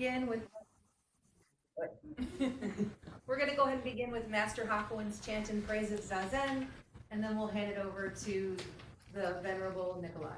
begin with we're going to go ahead and begin with Master Hakuin's chant in praise of Zazen, and then we'll hand it over to the Venerable Nikolai.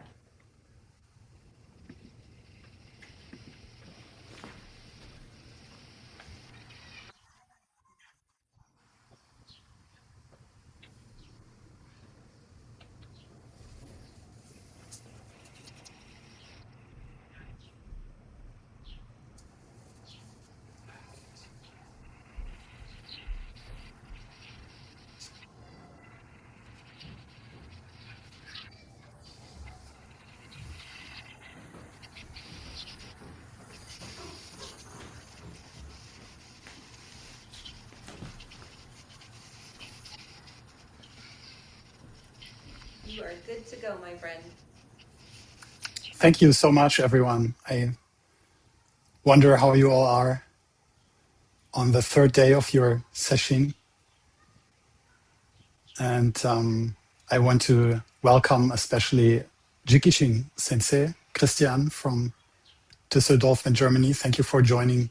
You are good to go, my friend. Thank you so much, everyone. I wonder how you all are on the third day of your session. And I want to welcome especially Jikishin Sensei, Christian from Düsseldorf in Germany. Thank you for joining.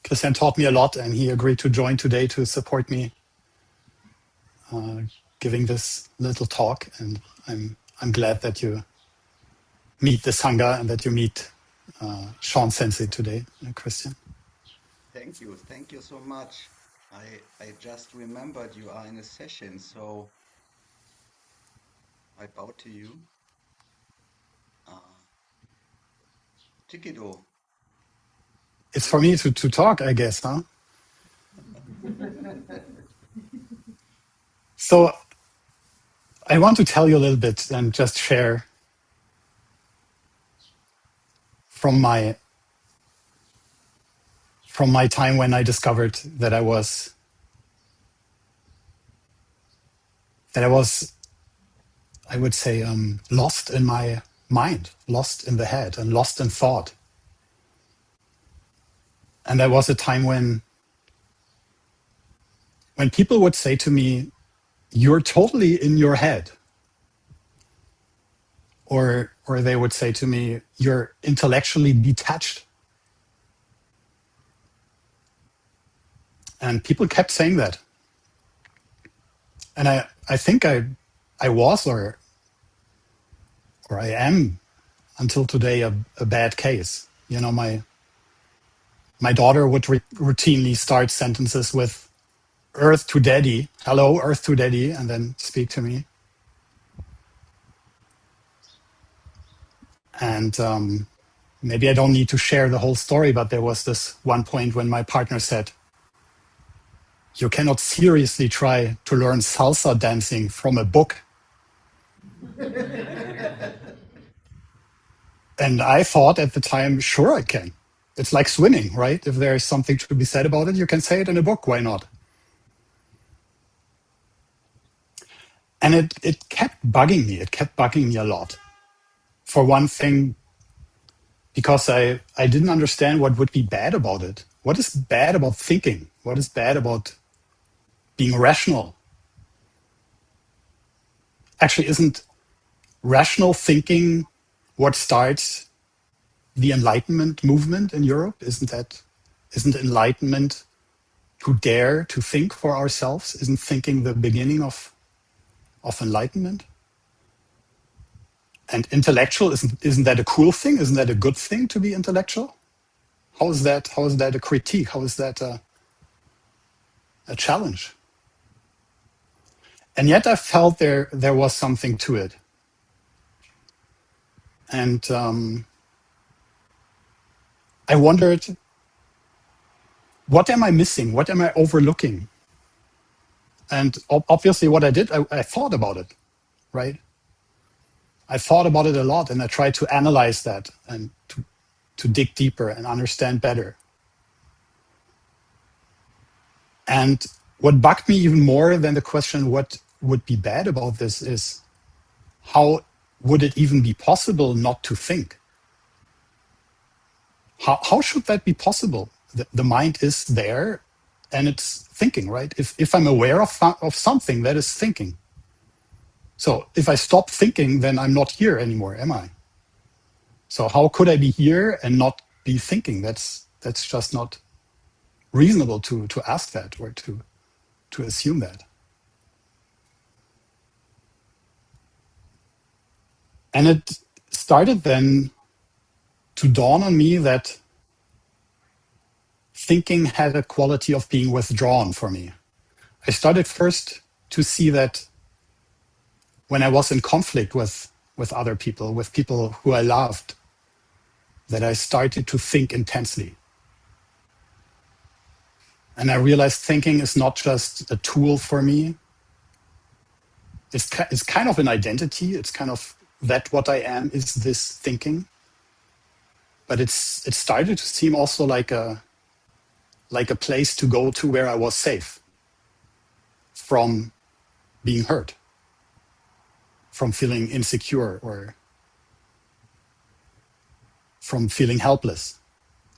Christian taught me a lot and he agreed to join today to support me giving this little talk. And I'm glad that you meet the Sangha and that you meet Sean Sensei today, Christian. Thank you so much. I just remembered you are in a session, so I bow to you. Jikido. It's for me to talk, I guess, huh? So I want to tell you a little bit and just share from my time when I discovered that I was, I would say, lost in my mind, lost in the head, and lost in thought. And there was a time when people would say to me, "You're totally in your head," or they would say to me, "You're intellectually detached." And people kept saying that. And I think I was or I am until today a bad case. You know, my daughter would routinely start sentences with "Earth to Daddy," "Hello, Earth to Daddy," and then speak to me. And maybe I don't need to share the whole story, but there was this one point when my partner said, "You cannot seriously try to learn salsa dancing from a book." And I thought at the time, sure, I can. It's like swimming, right? If there is something to be said about it, you can say it in a book. Why not? And it kept bugging me. It kept bugging me a lot. For one thing, because I didn't understand what would be bad about it. What is bad about thinking? What is bad about being rational? Actually, isn't rational thinking what starts the Enlightenment movement in Europe? Isn't enlightenment to dare to think for ourselves? Isn't thinking the beginning of enlightenment? And intellectual, isn't that a cool thing? Isn't that a good thing to be intellectual? How is that a critique? How is that a challenge? And yet I felt there was something to it. And I wondered, what am I missing? What am I overlooking? And obviously what I did, I thought about it, right? I thought about it a lot and I tried to analyze that and to dig deeper and understand better. And what bugged me even more than the question, what would be bad about this, is how would it even be possible not to think? How should that be possible? The mind is there and it's thinking, right? If I'm aware of something, that is thinking. So if I stop thinking, then I'm not here anymore, am I? So how could I be here and not be thinking? That's That's just not reasonable to ask that or to assume that. And it started then to dawn on me that thinking had a quality of being withdrawn for me. I started first to see that when I was in conflict with other people, with people who I loved, that I started to think intensely. And I realized thinking is not just a tool for me. It's kind of an identity. It's kind of that what I am is this thinking. But it started to seem also like a place to go to where I was safe from being hurt, from feeling insecure or from feeling helpless.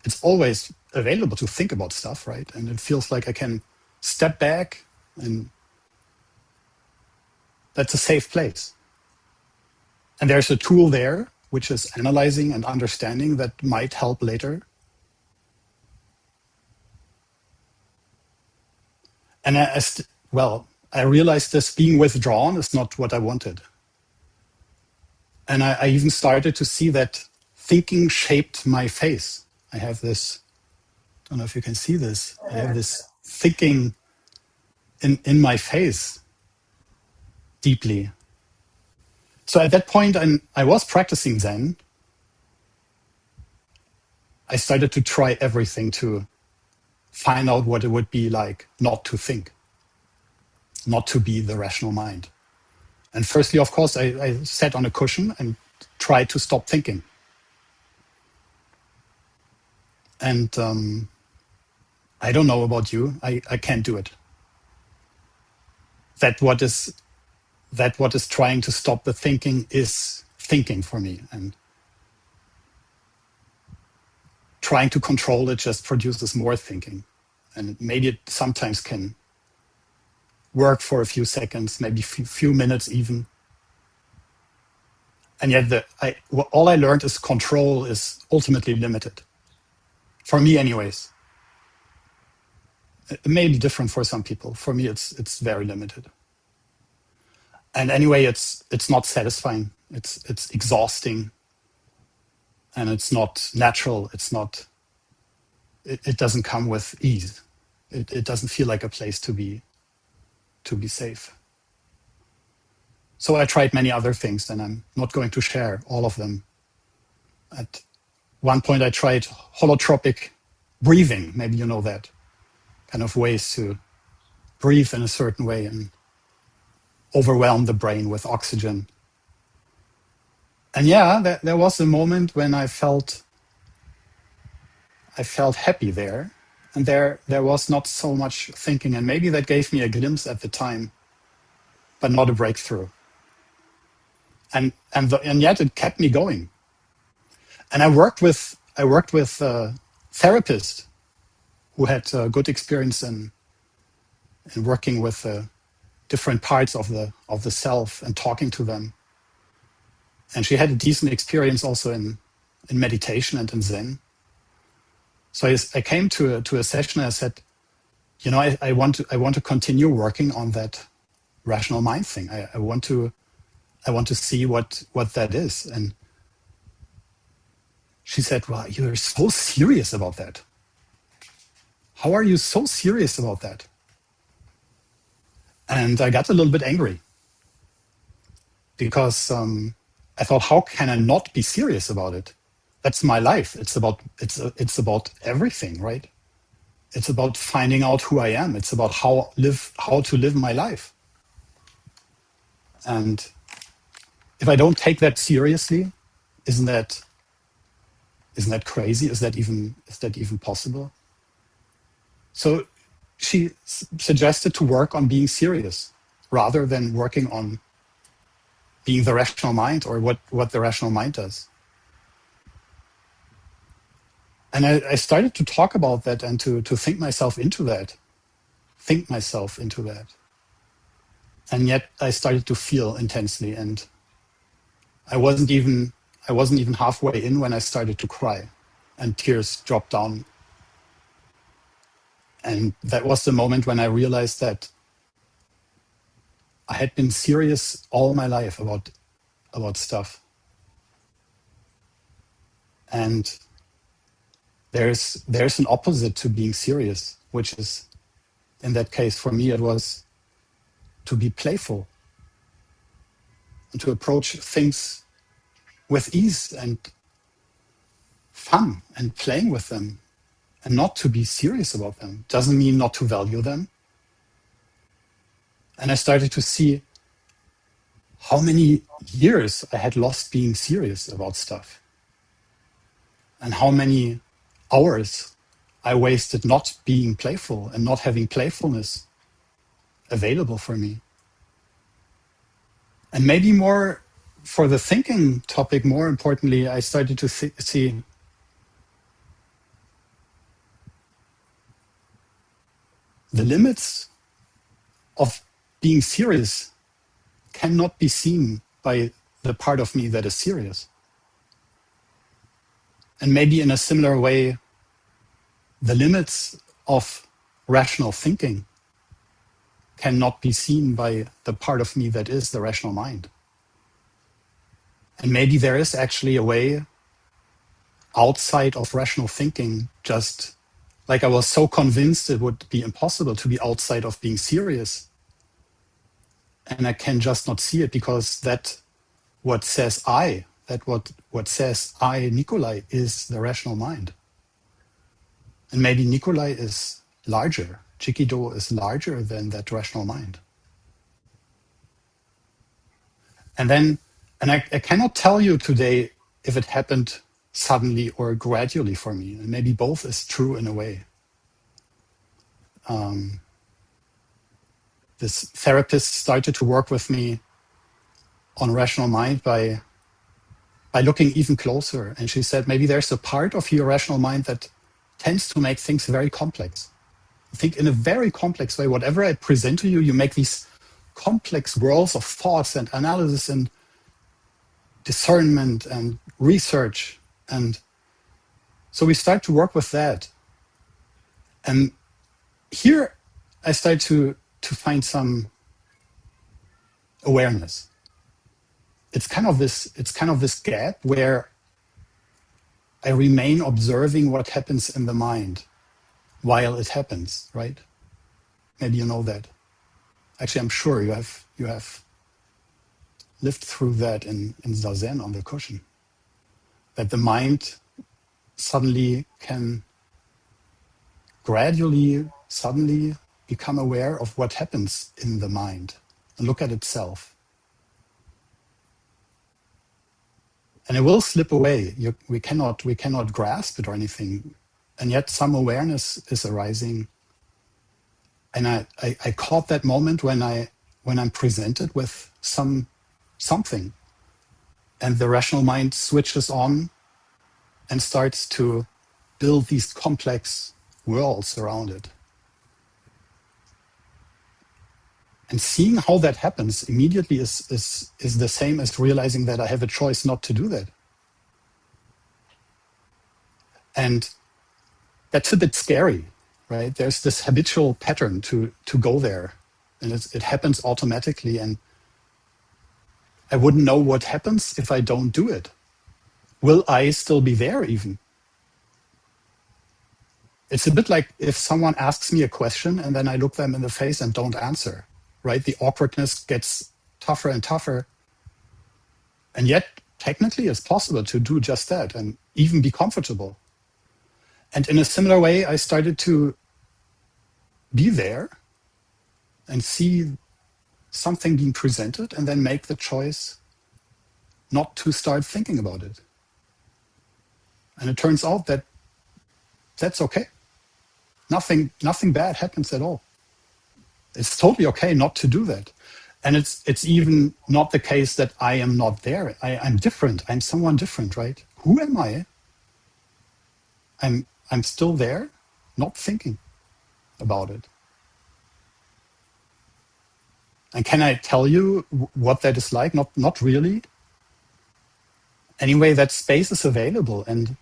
It's always available to think about stuff, right? And it feels like I can step back, and that's a safe place. And there's a tool there, which is analyzing and understanding, that might help later. And I realized this being withdrawn is not what I wanted. And I even started to see that thinking shaped my face. I have this, I don't know if you can see this, I have this thinking in my face deeply. So at that point, I was practicing Zen. I started to try everything to find out what it would be like not to think, not to be the rational mind. And firstly, of course, I sat on a cushion and tried to stop thinking. And I don't know about you, I can't do it. That what is trying to stop the thinking is thinking for me. And trying to control it just produces more thinking. And maybe it sometimes can work for a few seconds, maybe few minutes even. And yet all I learned is control is ultimately limited. For me anyways. It may be different for some people. For me, it's very limited. And anyway, it's not satisfying. It's exhausting. And it's not natural. It doesn't come with ease. It doesn't feel like a place to be safe. So I tried many other things, and I'm not going to share all of them. At one point, I tried holotropic breathing. Maybe you know that. Kind of ways to breathe in a certain way and overwhelm the brain with oxygen. And yeah, there was a moment when I felt happy there. And there was not so much thinking. And maybe that gave me a glimpse at the time, but not a breakthrough. And yet it kept me going. And I worked with a therapist who had a good experience in working with different parts of the self and talking to them. And she had a decent experience also in meditation and in Zen. So I came to a session and I said, you know, I want to continue working on that rational mind thing. I want to see what that is. And she said, well, you're so serious about that. How are you so serious about that? And I got a little bit angry because I thought, how can I not be serious about it? That's my life. It's about everything, right? It's about finding out who I am. It's about how to live my life. And if I don't take that seriously, isn't that crazy? Is that even possible? So she suggested to work on being serious rather than working on being the rational mind or what the rational mind does. And I started to talk about that and to think myself into that. And yet I started to feel intensely, and I wasn't even halfway in when I started to cry, and tears dropped down And that was the moment when I realized that I had been serious all my life about stuff. And there's an opposite to being serious, which is, in that case for me, it was to be playful and to approach things with ease and fun and playing with them and not to be serious about them. Doesn't mean not to value them. And I started to see how many years I had lost being serious about stuff and how many hours I wasted not being playful and not having playfulness available for me. And maybe more for the thinking topic, more importantly, I started to see the limits of being serious cannot be seen by the part of me that is serious. And maybe in a similar way, the limits of rational thinking cannot be seen by the part of me that is the rational mind. And maybe there is actually a way outside of rational thinking, just like I was so convinced it would be impossible to be outside of being serious. And I can just not see it because that what says I, what says I, Nikolai, is the rational mind. And maybe Nikolai is larger. Jikido is larger than that rational mind. And I cannot tell you today if it happened suddenly or gradually for me. And maybe both is true in a way. This therapist started to work with me on rational mind by looking even closer. And she said, maybe there's a part of your rational mind that tends to make things very complex. Think in a very complex way. Whatever I present to you, you make these complex worlds of thoughts and analysis and discernment and research. And so we start to work with that. And here I start to find some awareness. It's kind of this gap where I remain observing what happens in the mind while it happens, right? Maybe you know that. Actually, I'm sure you have lived through that in Zazen on the cushion. That the mind suddenly can gradually, suddenly become aware of what happens in the mind and look at itself. And it will slip away. We cannot grasp it or anything. And yet some awareness is arising. And I caught that moment when I'm presented with something. And the rational mind switches on and starts to build these complex worlds around it. And seeing how that happens immediately is the same as realizing that I have a choice not to do that. And that's a bit scary, right? There's this habitual pattern to go there. And it happens automatically. And I wouldn't know what happens if I don't do it. Will I still be there even? It's a bit like if someone asks me a question and then I look them in the face and don't answer, right? The awkwardness gets tougher and tougher. And yet, technically, it's possible to do just that and even be comfortable. And in a similar way, I started to be there and see something being presented and then make the choice not to start thinking about it. And it turns out that that's okay. Nothing bad happens at all. It's totally okay not to do that. And it's even not the case that I am not there. I'm different. I'm someone different, right? Who am I? I'm still there, not thinking about it. And can I tell you what that is like? Not really. Anyway, that space is available. And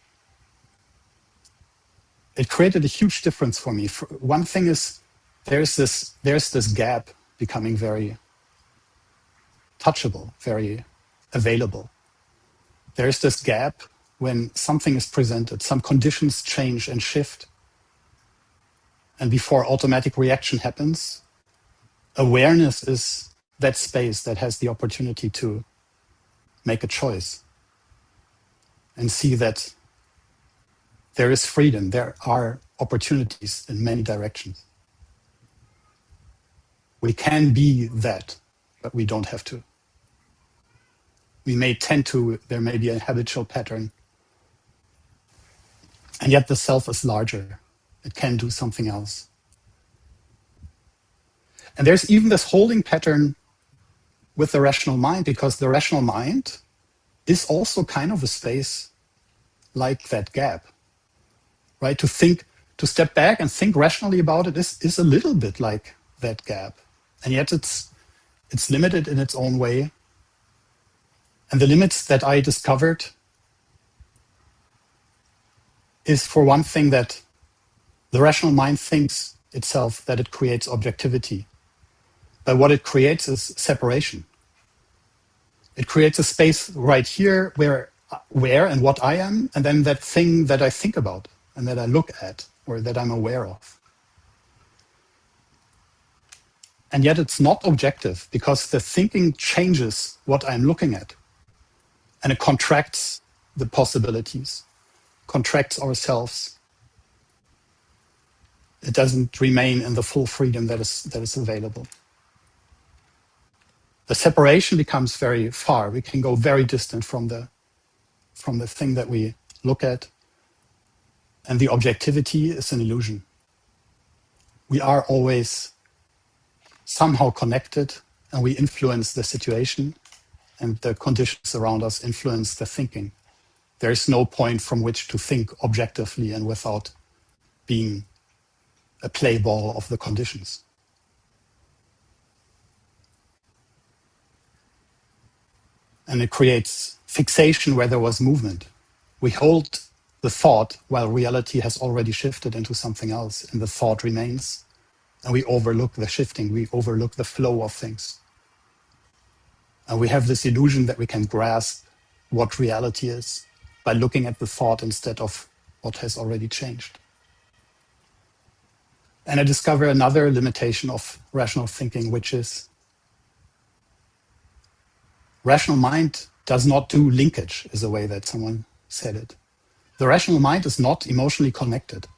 it created a huge difference for me. One thing is there's this gap becoming very touchable, very available. There's this gap when something is presented, some conditions change and shift, and before automatic reaction happens, awareness is that space that has the opportunity to make a choice and see that there is freedom, there are opportunities in many directions. We can be that, but we don't have to. We may tend to, there may be a habitual pattern, and yet the self is larger. It can do something else. And there's even this holding pattern with the rational mind, because the rational mind is also kind of a space like that gap, right? To think, to step back and think rationally about it is a little bit like that gap. And yet it's limited in its own way. And the limits that I discovered is, for one thing, that the rational mind thinks itself that it creates objectivity. But what it creates is separation. It creates a space right here where and what I am, and then that thing that I think about and that I look at or that I'm aware of. And yet it's not objective, because the thinking changes what I'm looking at. And it contracts the possibilities, contracts ourselves. It doesn't remain in the full freedom that is available. The separation becomes very far. We can go very distant from the thing that we look at. And the objectivity is an illusion. We are always somehow connected, and we influence the situation, and the conditions around us influence the thinking. There is no point from which to think objectively and without being a play ball of the conditions. And it creates fixation where there was movement. We hold the thought while reality has already shifted into something else, and the thought remains, and we overlook the shifting, we overlook the flow of things. And we have this illusion that we can grasp what reality is by looking at the thought instead of what has already changed. And I discover another limitation of rational thinking, which is rational mind does not do linkage, is a way that someone said it. The rational mind is not emotionally connected.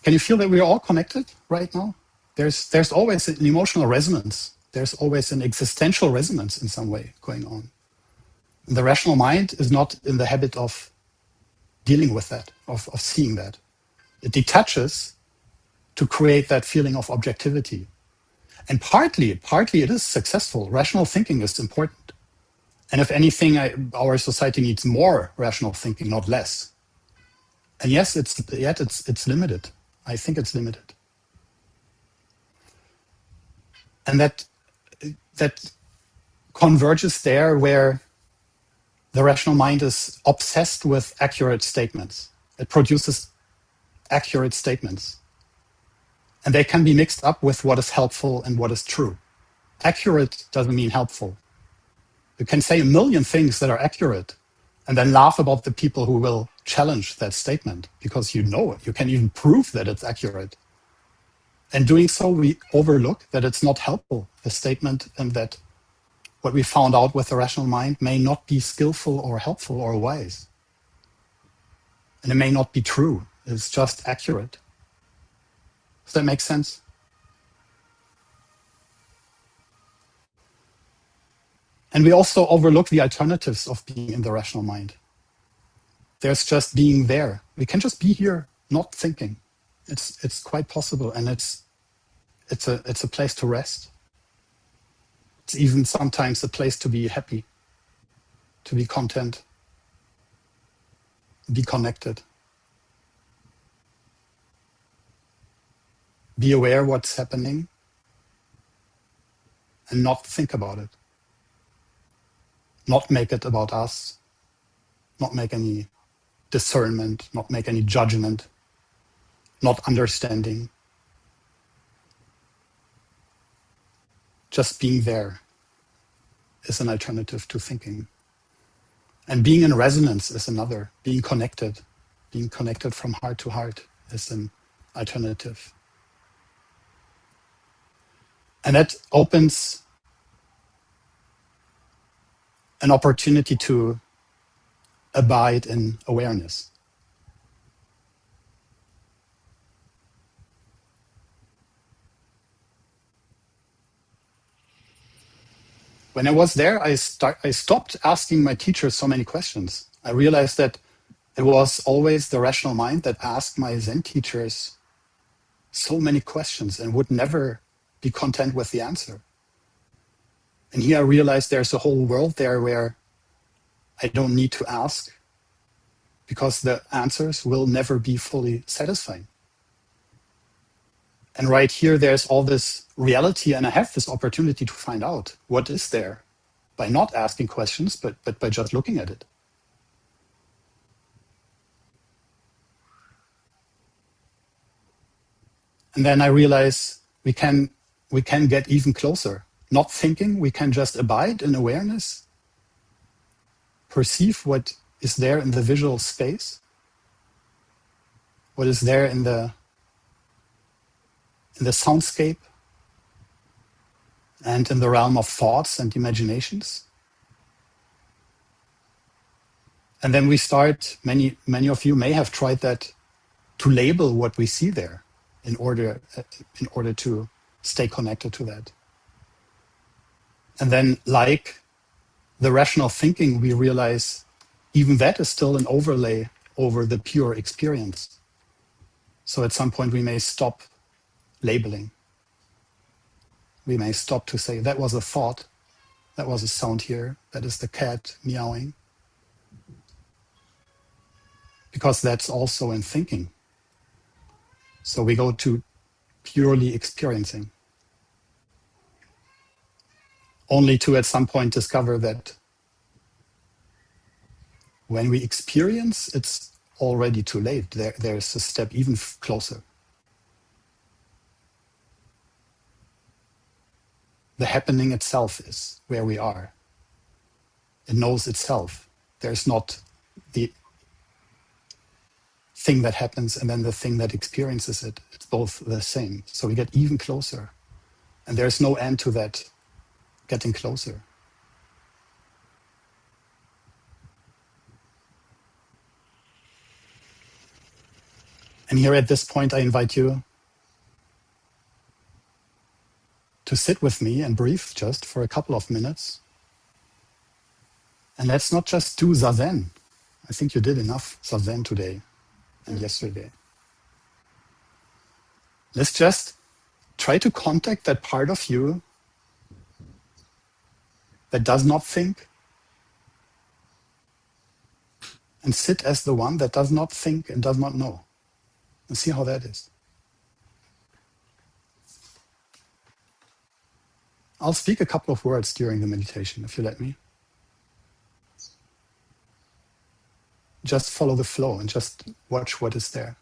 Can you feel that we are all connected right now? There's always an emotional resonance. There's always an existential resonance in some way going on. And the rational mind is not in the habit of dealing with that, of seeing that. It detaches to create that feeling of objectivity. And partly it is successful. Rational thinking is important. And if anything, our society needs more rational thinking, not less. And yes, it's limited. I think it's limited. And that converges there where the rational mind is obsessed with accurate statements. It produces accurate statements. And they can be mixed up with what is helpful and what is true. Accurate doesn't mean helpful. You can say a million things that are accurate and then laugh about the people who will challenge that statement because you know it. You can even prove that it's accurate. And doing so, we overlook that it's not helpful, the statement, and that what we found out with the rational mind may not be skillful or helpful or wise. And it may not be true. It's just accurate. Does that make sense? And we also overlook the alternatives of being in the rational mind. There's just being there. We can just be here, not thinking. It's quite possible, and it's a place to rest. It's even sometimes a place to be happy, to be content, be connected. Be aware what's happening and not think about it. Not make it about us, not make any discernment, not make any judgment, not understanding. Just being there is an alternative to thinking. And being in resonance is another. Being connected from heart to heart is an alternative. And that opens an opportunity to abide in awareness. When I was there, I stopped asking my teachers so many questions. I realized that it was always the rational mind that asked my Zen teachers so many questions and would never be content with the answer. And here I realized there's a whole world there where I don't need to ask because the answers will never be fully satisfying. And right here, there's all this reality, and I have this opportunity to find out what is there by not asking questions, but by just looking at it. And then I realize we can get even closer. Not thinking, we can just abide in awareness, perceive what is there in the visual space, what is there in the soundscape, and in the realm of thoughts and imaginations. And then we start, many of you may have tried that, to label what we see there in order to stay connected to that. And then, like the rational thinking, we realize even that is still an overlay over the pure experience. So at some point we may stop labeling. We may stop to say, that was a thought, that was a sound here, that is the cat meowing. Because that's also in thinking. So we go to purely experiencing. Only to at some point discover that when we experience, it's already too late. There's a step even closer. The happening itself is where we are. It knows itself. There's not the thing that happens and then the thing that experiences it. It's both the same. So we get even closer. And there's no end to that getting closer. And here at this point, I invite you to sit with me and breathe just for a couple of minutes. And let's not just do Zazen. I think you did enough Zazen today and yesterday. Let's just try to contact that part of you that does not think, and sit as the one that does not think and does not know. And see how that is. I'll speak a couple of words during the meditation, if you let me. Just follow the flow and just watch what is there.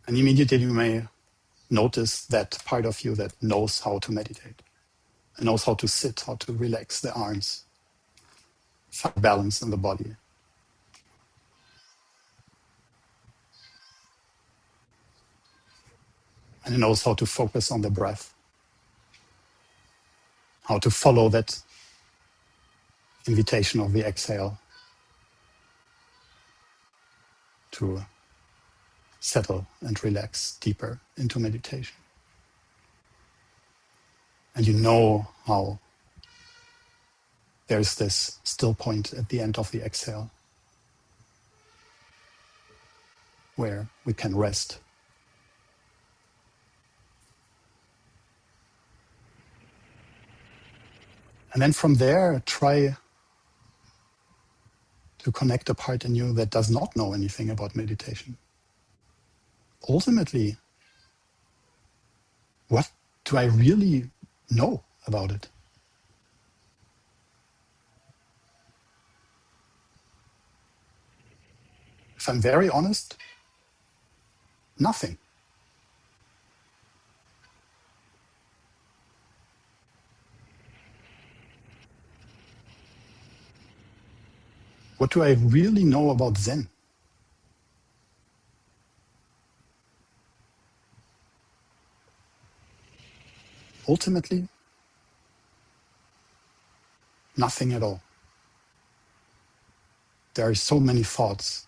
And immediately you may notice that part of you that knows how to meditate, and knows how to sit, how to relax the arms, find balance in the body. And it knows how to focus on the breath, how to follow that invitation of the exhale to settle and relax deeper into meditation. And you know how there's this still point at the end of the exhale where we can rest. And then from there, try to connect a part in you that does not know anything about meditation. Ultimately, what do I really know about it. If I'm very honest, nothing. What do I really know about Zen? Ultimately, nothing at all. There are so many thoughts,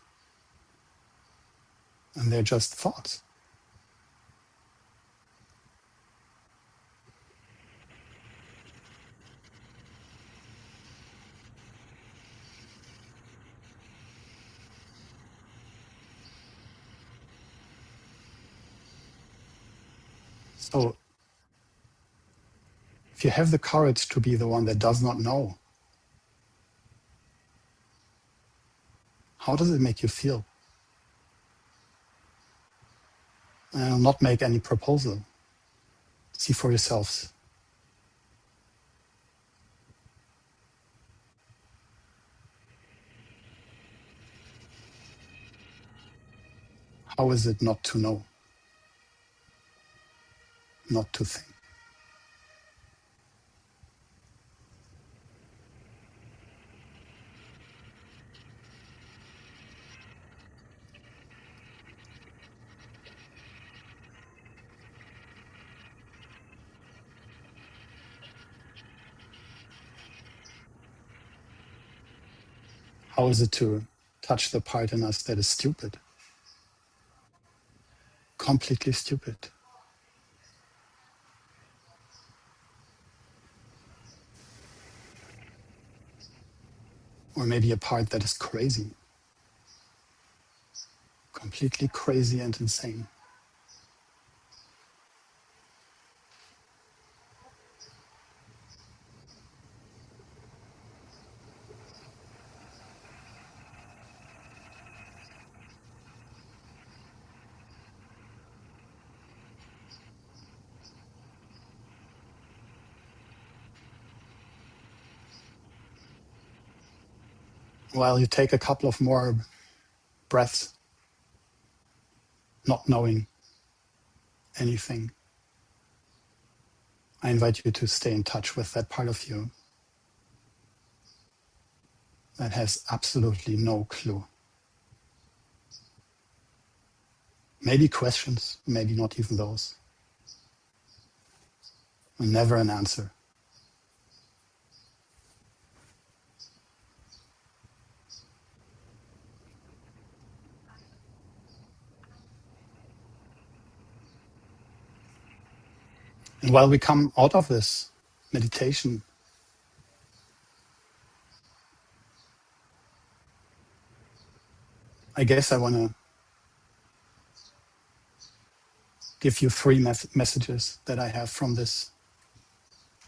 and they're just thoughts. So if you have the courage to be the one that does not know, how does it make you feel? I'll not make any proposal. See for yourselves. How is it not to know, not to think? How is it to touch the part in us that is stupid? Completely stupid. Or maybe a part that is crazy. Completely crazy and insane. While you take a couple of more breaths, not knowing anything, I invite you to stay in touch with that part of you that has absolutely no clue. Maybe questions, maybe not even those. And never an answer. And while we come out of this meditation, I guess I want to give you three messages that I have from this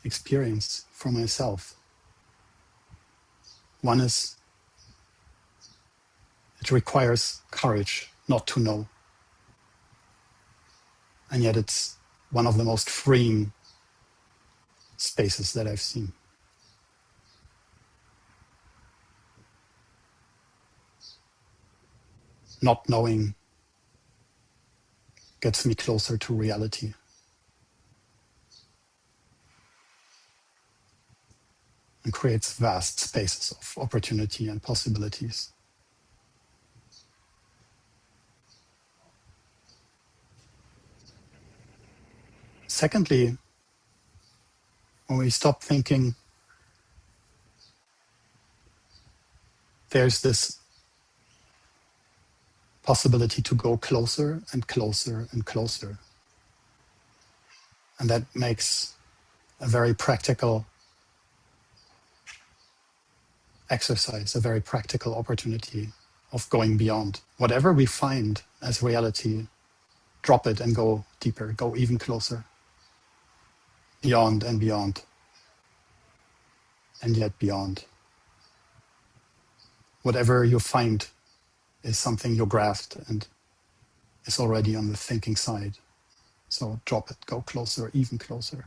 experience for myself. One is, it requires courage not to know. And yet it's one of the most freeing spaces that I've seen. Not knowing gets me closer to reality. And creates vast spaces of opportunity and possibilities. Secondly, when we stop thinking, there's this possibility to go closer and closer and closer. And that makes a very practical exercise, a very practical opportunity of going beyond. Whatever we find as reality, drop it and go deeper, go even closer, beyond and beyond, and yet beyond. Whatever you find is something you grasped and is already on the thinking side. So drop it, go closer, even closer.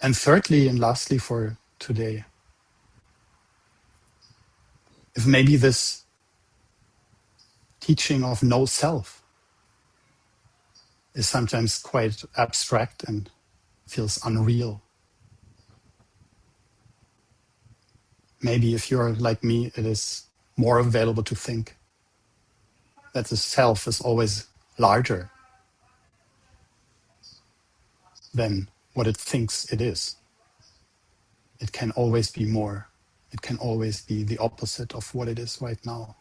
And thirdly and lastly for today, if maybe this teaching of no self is sometimes quite abstract and feels unreal. Maybe if you're like me, it is more available to think that the self is always larger than what it thinks it is. It can always be more. It can always be the opposite of what it is right now.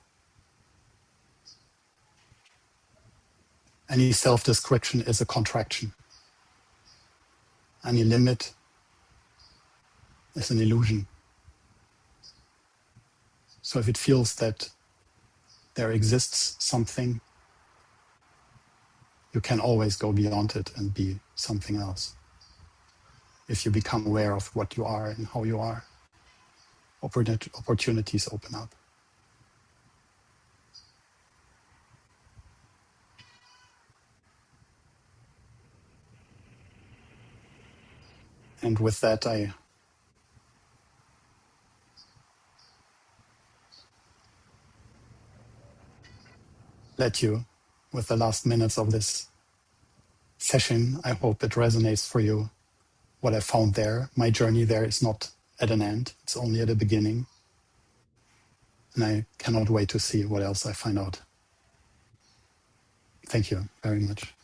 Any self-description is a contraction. Any limit is an illusion. So if it feels that there exists something, you can always go beyond it and be something else. If you become aware of what you are and how you are, opportunities open up. And with that, I let you with the last minutes of this session. I hope it resonates for you. What I found there, my journey there is not at an end. It's only at a beginning. And I cannot wait to see what else I find out. Thank you very much.